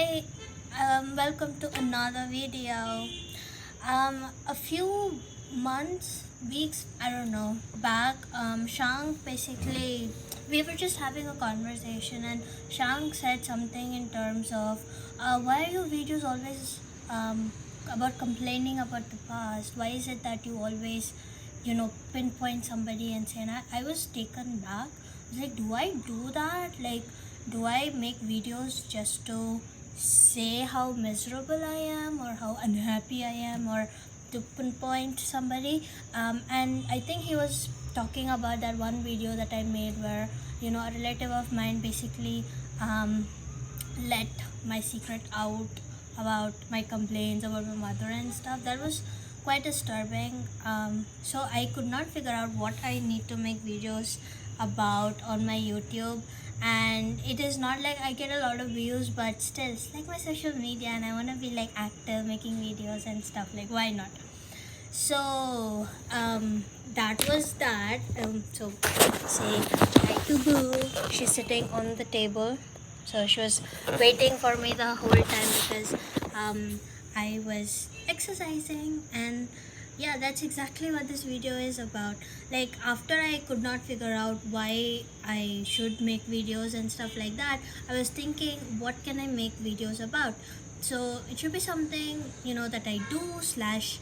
Hi, welcome to another video. A few months, weeks, I don't know, back, Shank basically, we were just having a conversation, and Shank said something in terms of, why are your videos always about complaining about the past? Why is it that you always, pinpoint somebody and say, and I was taken back. I was like, do I do that? Like, do I make videos just to say how miserable I am or how unhappy I am or to pinpoint somebody? And I think he was talking about that one video that I made where a relative of mine basically let my secret out about my complaints about my mother and stuff. That was quite disturbing. So I could not figure out what I need to make videos about on my YouTube. And it is not like I get a lot of views, but still it's like my social media and I want to be like active making videos and stuff. Like, why not? So that was that. So say hi to Boo. She's sitting on the table. So she was waiting for me the whole time because I was exercising. And yeah, that's exactly what this video is about. Like, after I could not figure out why I should make videos and stuff like that, I was thinking, what can I make videos about? So it should be something that I do slash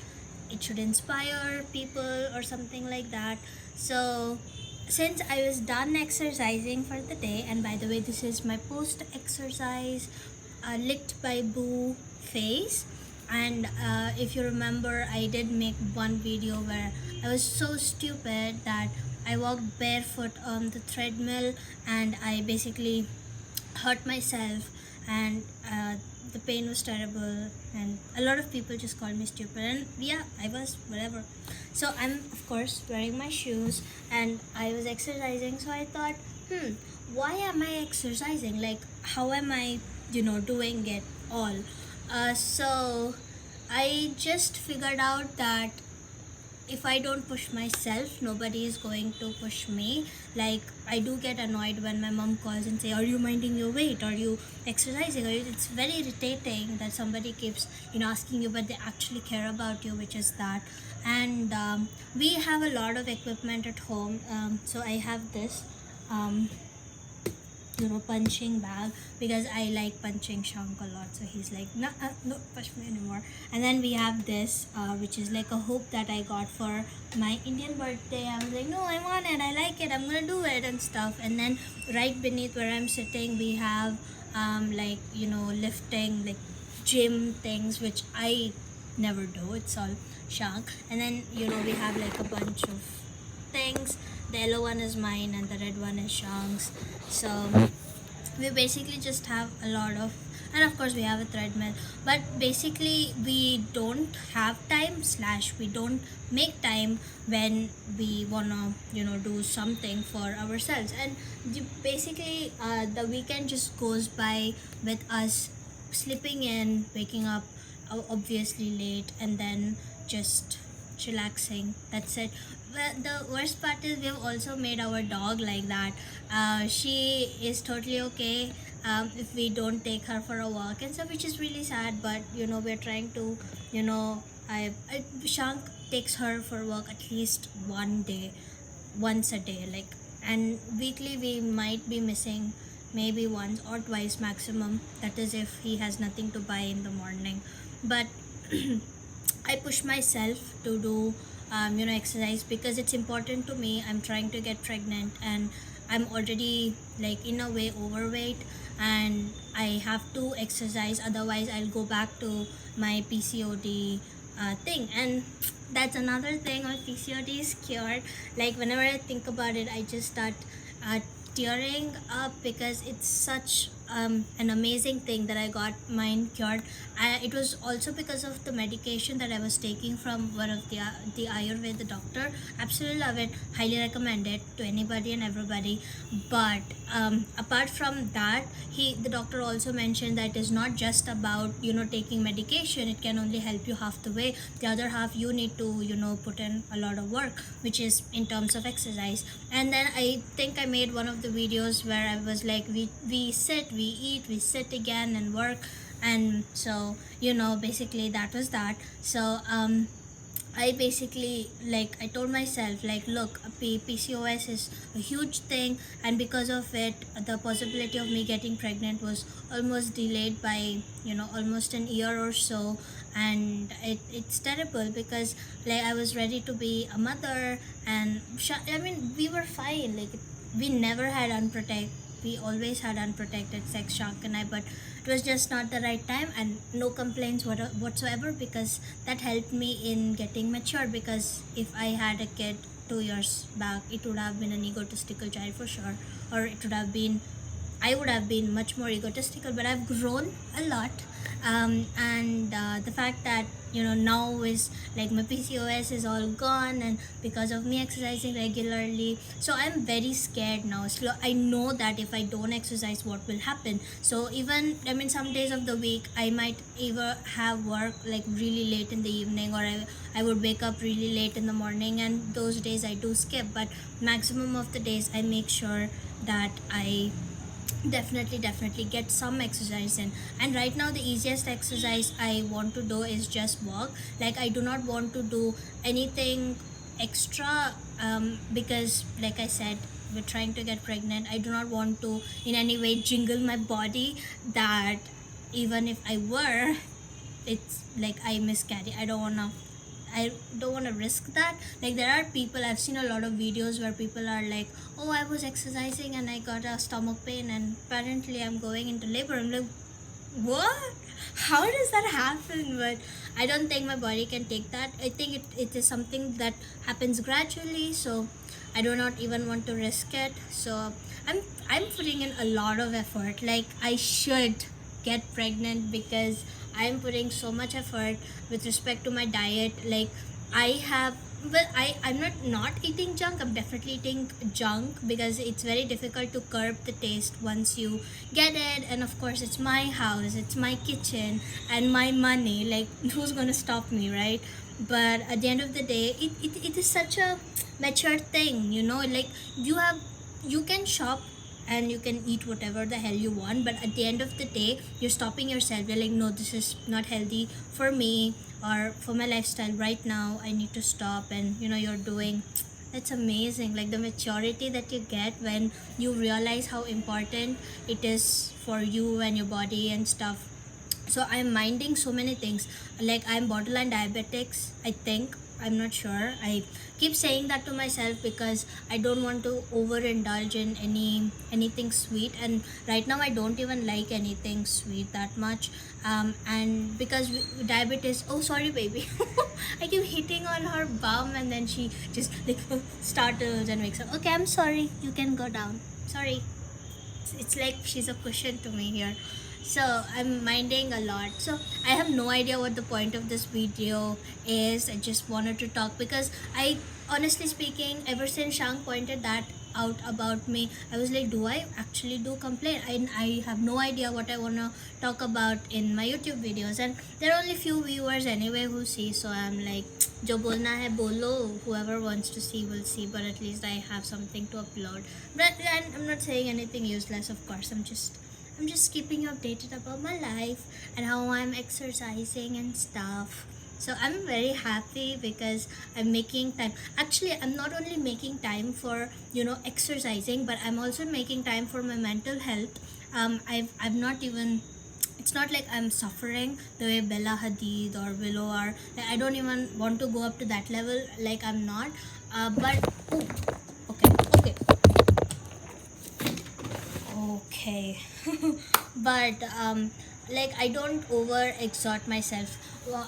it should inspire people or something like that. So since I was done exercising for the day, and by the way, this is my post exercise licked by Boo face. And if you remember, I did make one video where I was so stupid that I walked barefoot on the treadmill and I basically hurt myself. And the pain was terrible, and a lot of people just called me stupid, and yeah, I was whatever. So I'm of course wearing my shoes and I was exercising. So I thought, why am I exercising? Like, how am I doing it all? So I just figured out that if I don't push myself, nobody is going to push me. Like, I do get annoyed when my mom calls and say, are you minding your weight? Are you exercising? It's very irritating that somebody keeps asking you, but they actually care about you, which is that. And we have a lot of equipment at home. So I have this punching bag because I like punching Shank a lot. So he's like, no, no, push me anymore. And then we have this, which is like a hoop that I got for my Indian birthday. I was like, no, I want it, I like it, I'm gonna do it and stuff. And then right beneath where I'm sitting, we have lifting, like gym things, which I never do. It's all Shank. And then we have like a bunch of things. The yellow one is mine and the red one is Shank's. So we basically just have a lot of, and of course we have a treadmill, but basically we don't have time slash we don't make time when we wanna do something for ourselves. And basically the weekend just goes by with us sleeping in, waking up obviously late, and then just chillaxing. That's it. But the worst part is we've also made our dog like that. She is totally okay if we don't take her for a walk and stuff, which is really sad. But we're trying to, Shank takes her for walk at least once a day, like, and weekly we might be missing maybe once or twice maximum. That is if he has nothing to buy in the morning. But I push myself to do exercise because it's important to me. I'm trying to get pregnant and I'm already like in a way overweight, and I have to exercise, otherwise I'll go back to my PCOD thing. And that's another thing, my PCOD is cured. Like, whenever I think about it, I just start tearing up because it's such an amazing thing that I got mine cured. It was also because of the medication that I was taking from one of the Ayurveda doctor. Absolutely love it, highly recommend it to anybody and everybody. But apart from that, the doctor also mentioned that it is not just about taking medication. It can only help you half the way. The other half you need to put in a lot of work, which is in terms of exercise. And then I think I made one of the videos where I was like, we sit, we eat, we sit again and work. And so, basically that was that. So I basically, like, I told myself, like, look, PCOS is a huge thing, and because of it, the possibility of me getting pregnant was almost delayed by, almost an year or so. And it's terrible because, like, I was ready to be a mother, and I mean, we were fine. Like, we never had we always had unprotected sex, Shank and I, but it was just not the right time, and no complaints whatsoever, because that helped me in getting mature. Because if I had a kid 2 years back, it would have been an egotistical child for sure, or it would have been, I would have been much more egotistical. But I've grown a lot. And the fact that, now is like my PCOS is all gone, and because of me exercising regularly, so I'm very scared now. So I know that if I don't exercise, what will happen. So even, I mean, some days of the week I might either have work like really late in the evening, or I would wake up really late in the morning, and those days I do skip. But maximum of the days I make sure that I definitely get some exercise in. And right now the easiest exercise I want to do is just walk. Like, I do not want to do anything extra, because, like I said, we're trying to get pregnant. I do not want to in any way jingle my body, that even if I were, it's like I miscarry. I don't want to risk that. Like, there are people, I've seen a lot of videos where people are like, oh, I was exercising and I got a stomach pain and apparently I'm going into labor. I'm like, what? How does that happen? But I don't think my body can take that. I think it is something that happens gradually, so I do not even want to risk it. So I'm putting in a lot of effort. Like, I should get pregnant because I'm putting so much effort with respect to my diet. Like, I have, well, I'm not eating junk. I'm definitely eating junk because it's very difficult to curb the taste once you get it. And of course, it's my house, it's my kitchen, and my money. Like, who's gonna stop me, right? But at the end of the day, it is such a mature thing, like, you can shop and you can eat whatever the hell you want, but at the end of the day, you're stopping yourself. You're like, no, this is not healthy for me or for my lifestyle right now. I need to stop. And you're doing, that's amazing. Like, the maturity that you get when you realize how important it is for you and your body and stuff. So I'm minding so many things. Like, I'm borderline diabetics, I think. I'm not sure. I keep saying that to myself because I don't want to overindulge in anything sweet, and right now I don't even like anything sweet that much. And because diabetes, oh sorry baby, I keep hitting on her bum and then she just like startles and wakes up. Okay, I'm sorry, you can go down. Sorry. It's like she's a cushion to me here. So I'm minding a lot. So I have no idea what the point of this video is. I just wanted to talk because I, honestly speaking, ever since Shang pointed that out about me, I was like, do I actually do complain? I have no idea what I want to talk about in my YouTube videos, and there are only few viewers anyway who see. So I'm like, jo bolna hai bolo, whoever wants to see will see, but at least I have something to upload. But I'm not saying anything useless, of course. I'm just keeping you updated about my life and how I'm exercising and stuff. So I'm very happy because I'm making time. Actually, I'm not only making time for exercising, but I'm also making time for my mental health. I've not even, it's not like I'm suffering the way Bella Hadid or Willow are. Like, I don't even want to go up to that level. Like, I'm not. But oh, okay. Okay. But like, I don't over exert myself.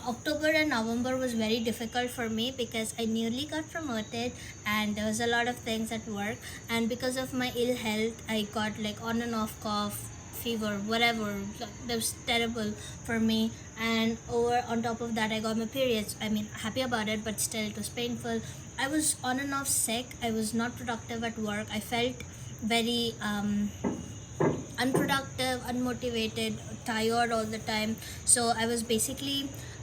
October and November was very difficult for me because I nearly got promoted and there was a lot of things at work, and because of my ill health I got like on and off cough, fever, whatever. That was terrible for me. And over on top of that, I got my periods. I mean, happy about it, but still it was painful. I was on and off sick. I was not productive at work. I felt very unproductive, unmotivated, tired all the time. So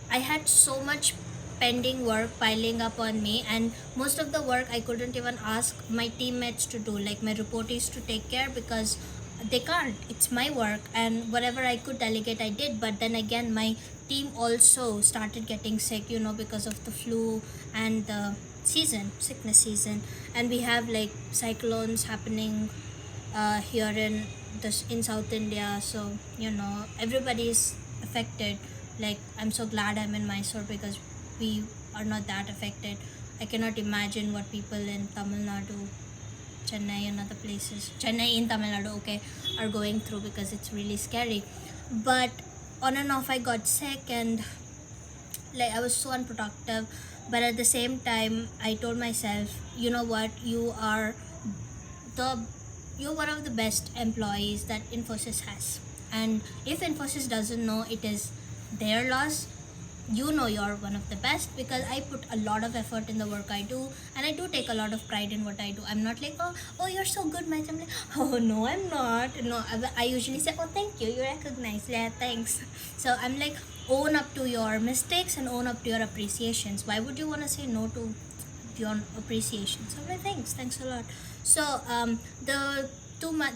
I had so much pending work piling up on me, and most of the work I couldn't even ask my teammates to do, like my reportees to take care, because they can't. It's my work, and whatever I could delegate I did. But then again, my team also started getting sick, because of the flu and the sickness season. And we have like cyclones happening here in South India. So everybody's affected. Like, I'm so glad I'm in Mysore because we are not that affected. I cannot imagine what people in Tamil Nadu, Chennai, and other places, Chennai in Tamil Nadu, okay, are going through, because it's really scary. But on and off I got sick, and like I was so unproductive. But at the same time, I told myself, you know what, the you're one of the best employees that Infosys has. And if Infosys doesn't know, it is their loss. You're one of the best, because I put a lot of effort in the work I do, and I do take a lot of pride in what I do. I'm not like, oh, you're so good, Mike. I'm like, oh, no, I'm not. No, I usually say, oh, thank you, you recognize. Yeah, thanks. So I'm like, own up to your mistakes and own up to your appreciations. Why would you want to say no to your appreciation? So I'm like, thanks a lot. So the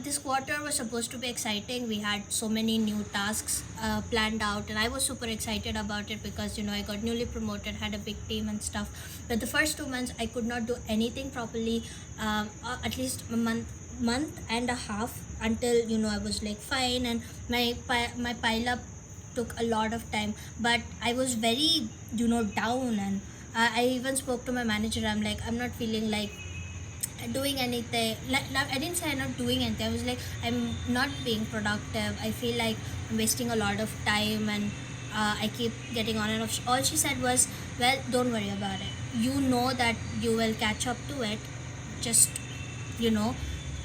this quarter was supposed to be exciting. We had so many new tasks planned out, and I was super excited about it because I got newly promoted, had a big team and stuff. But the first 2 months I could not do anything properly, at least a month and a half, until I was like fine, and my pile up took a lot of time. But I was very down, and I even spoke to my manager. I'm like, I'm not feeling like doing anything. Like, I didn't say I'm not doing anything. I was like, I'm not being productive. I feel like I'm wasting a lot of time, and I keep getting on and off. All she said was, well, don't worry about it. You know that you will catch up to it. Just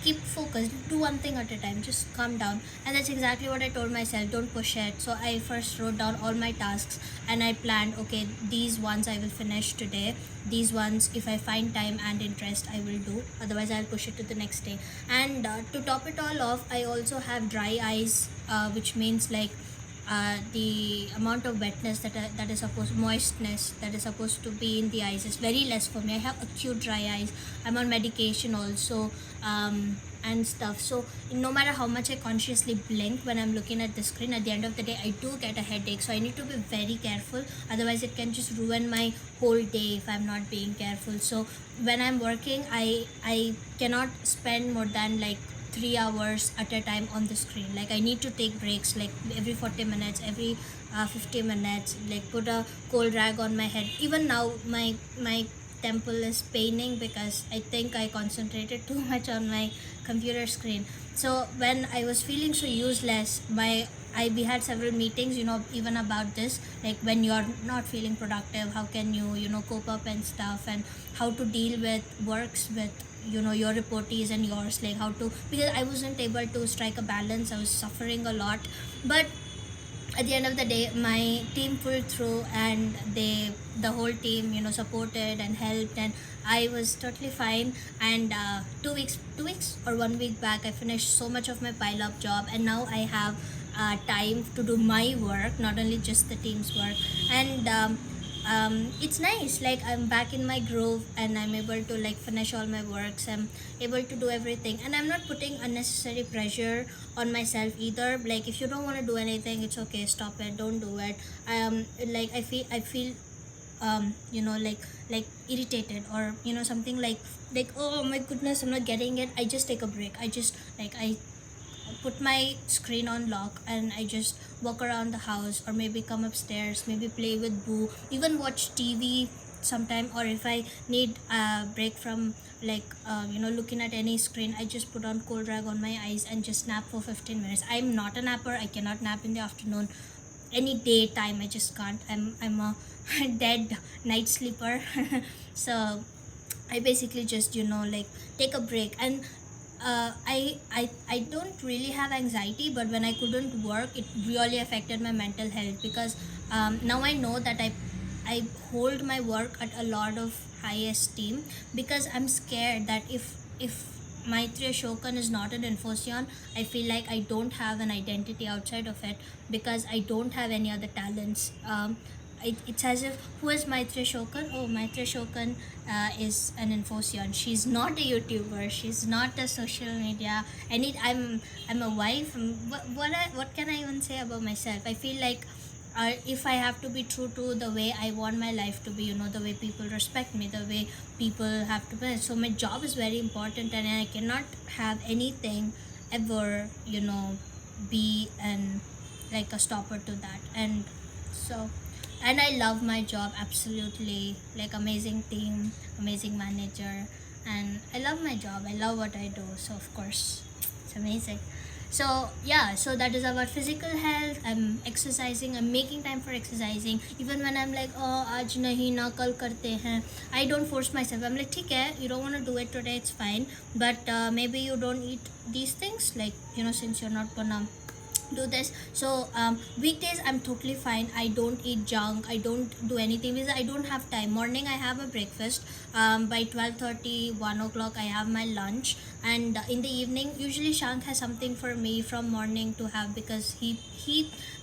keep focused, do one thing at a time, just calm down. And that's exactly what I told myself, don't push it. So I first wrote down all my tasks, and I planned, okay, these ones I will finish today, these ones if I find time and interest I will do, otherwise I'll push it to the next day. And to top it all off, I also have dry eyes, which means like the amount of wetness that is supposed moistness that is supposed to be in the eyes is very less for me. I have acute dry eyes. I'm on medication also, and stuff. So no matter how much I consciously blink when I'm looking at the screen, at the end of the day I do get a headache. So I need to be very careful, otherwise it can just ruin my whole day if I'm not being careful. So when I'm working, I cannot spend more than like 3 hours at a time on the screen. Like, I need to take breaks, like every 40 minutes, every 50 minutes, like put a cold rag on my head. Even now my temple is paining because I think I concentrated too much on my computer screen. So when I was feeling so useless, we had several meetings, even about this, like when you're not feeling productive, how can you cope up and stuff, and how to deal with works with your reportees and yours, like how to, because I wasn't able to strike a balance. I was suffering a lot. But at the end of the day, my team pulled through, and the whole team supported and helped, and I was totally fine. And 2 weeks or 1 week back, I finished so much of my pile up job, and now I have time to do my work, not only just the team's work. And it's nice, like I'm back in my groove, and I'm able to like finish all my works. I'm able to do everything, and I'm not putting unnecessary pressure on myself either. Like, if you don't want to do anything, it's okay, stop it, don't do it. Like I feel like irritated, or something like oh my goodness, I'm not getting it. I just take a break. I put my screen on lock, and I just walk around the house, or maybe come upstairs, maybe play with Boo, even watch TV sometime. Or if I need a break from like looking at any screen, I just put on cold rag on my eyes and just nap for 15 minutes. I'm not a napper. I cannot nap in the afternoon, any daytime. I just can't. I'm a dead night sleeper. So I basically just like take a break. And I don't really have anxiety, but when I couldn't work, it really affected my mental health, because now I know that I hold my work at a lot of high esteem, because I'm scared that if Maitri Ashokan is not an Infoscion, I feel like I don't have an identity outside of it, because I don't have any other talents. it's as if, who is Maitri Shokan? Oh, Maitri Shokan is an Infoscion. She's not a YouTuber. She's not a social media. I'm a wife. What can I even say about myself? I feel like if I have to be true to the way I want my life to be, the way people respect me, the way people have to be. So my job is very important, and I cannot have anything ever, be an like a stopper to that. And so, and I love my job absolutely, like amazing team, amazing manager, and I love my job. I love what I do. So of course, it's amazing. So yeah, so that is about physical health. I'm exercising. I'm making time for exercising. Even when I'm like, oh, आज नहीं ना कल करते हैं. I don't force myself. I'm like, ठीक है, you don't want to do it today, it's fine. But maybe you don't eat these things, like since you're not gonna do this. So weekdays I'm totally fine. I don't eat junk. I don't do anything because I don't have time. Morning I have a breakfast. By 12:30, 1 o'clock I have my lunch, and in the evening usually Shank has something for me from morning to have, because he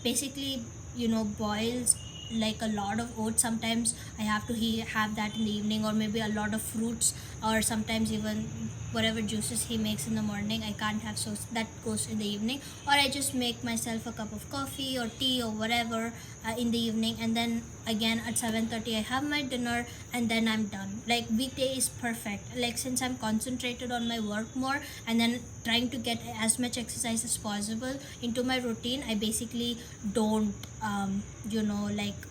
basically boils like a lot of oats. Sometimes I have to have that in the evening, or maybe a lot of fruits, or sometimes even whatever juices he makes in the morning I can't have, so that goes in the evening. Or I just make myself a cup of coffee or tea or whatever in the evening, and then again at 7:30 I have my dinner, and then I'm done. Like weekday is perfect, like since I'm concentrated on my work more, and then trying to get as much exercise as possible into my routine. I basically don't like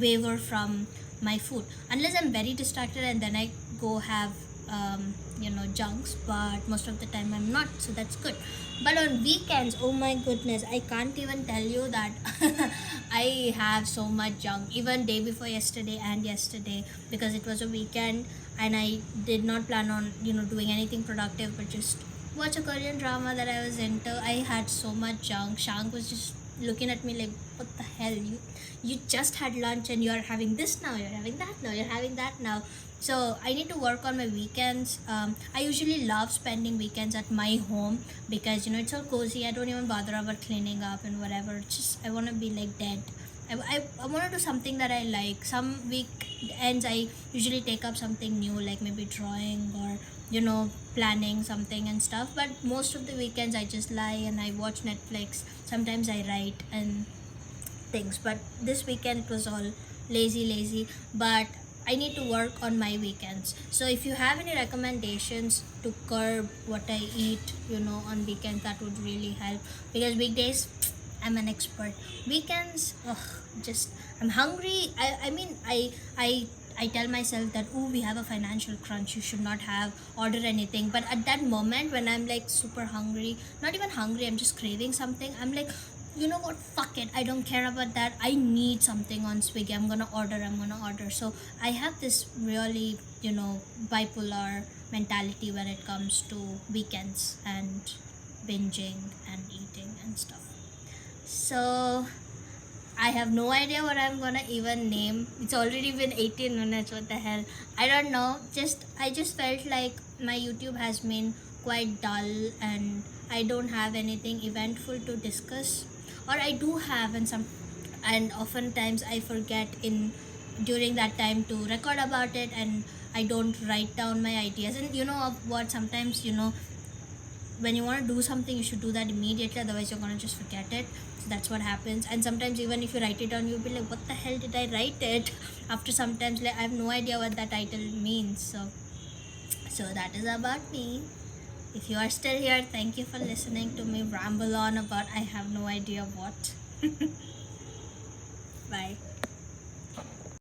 waver from my food, unless I'm very distracted, and then I go have junks, but most of the time I'm not, so that's good. But on weekends, oh my goodness, I can't even tell you that I have so much junk, even day before yesterday and yesterday, because it was a weekend and I did not plan on doing anything productive, but just watch a Korean drama that I was into. I had so much junk. Shank was just looking at me like, what the hell, you just had lunch and you're having this now, you're having that now, you're having that now. So I need to work on my weekends. I usually love spending weekends at my home, because it's all cozy. I don't even bother about cleaning up and whatever. It's just I want to be like dead. I want to do something that I like. Some weekends I usually take up something new, like maybe drawing or planning something and stuff. But most of the weekends I just lie and I watch Netflix. Sometimes I write and things. But this weekend it was all lazy. But I need to work on my weekends. So if you have any recommendations to curb what I eat on weekends, that would really help, because weekdays I'm an expert. Weekends, just I'm hungry. I mean I tell myself that, oh, we have a financial crunch, you should not have order anything. But at that moment when I'm like super hungry, not even hungry, I'm just craving something, I'm like, you know what, fuck it, I don't care about that, I need something on Swiggy, I'm gonna order. So I have this really bipolar mentality when it comes to weekends and binging and eating and stuff. So I have no idea what I'm gonna even name. It's already been 18 minutes, what the hell. I don't know. I just felt like my YouTube has been quite dull and I don't have anything eventful to discuss. Or I do have, and oftentimes I forget during that time to record about it, and I don't write down my ideas. And what, sometimes when you want to do something, you should do that immediately, otherwise you're gonna just forget it. So that's what happens. And sometimes even if you write it down, you'll be like, what the hell did I write it? After sometimes, like, I have no idea what that title means. So that is about me. If you are still here, thank you for listening to me ramble on about I have no idea what. Bye.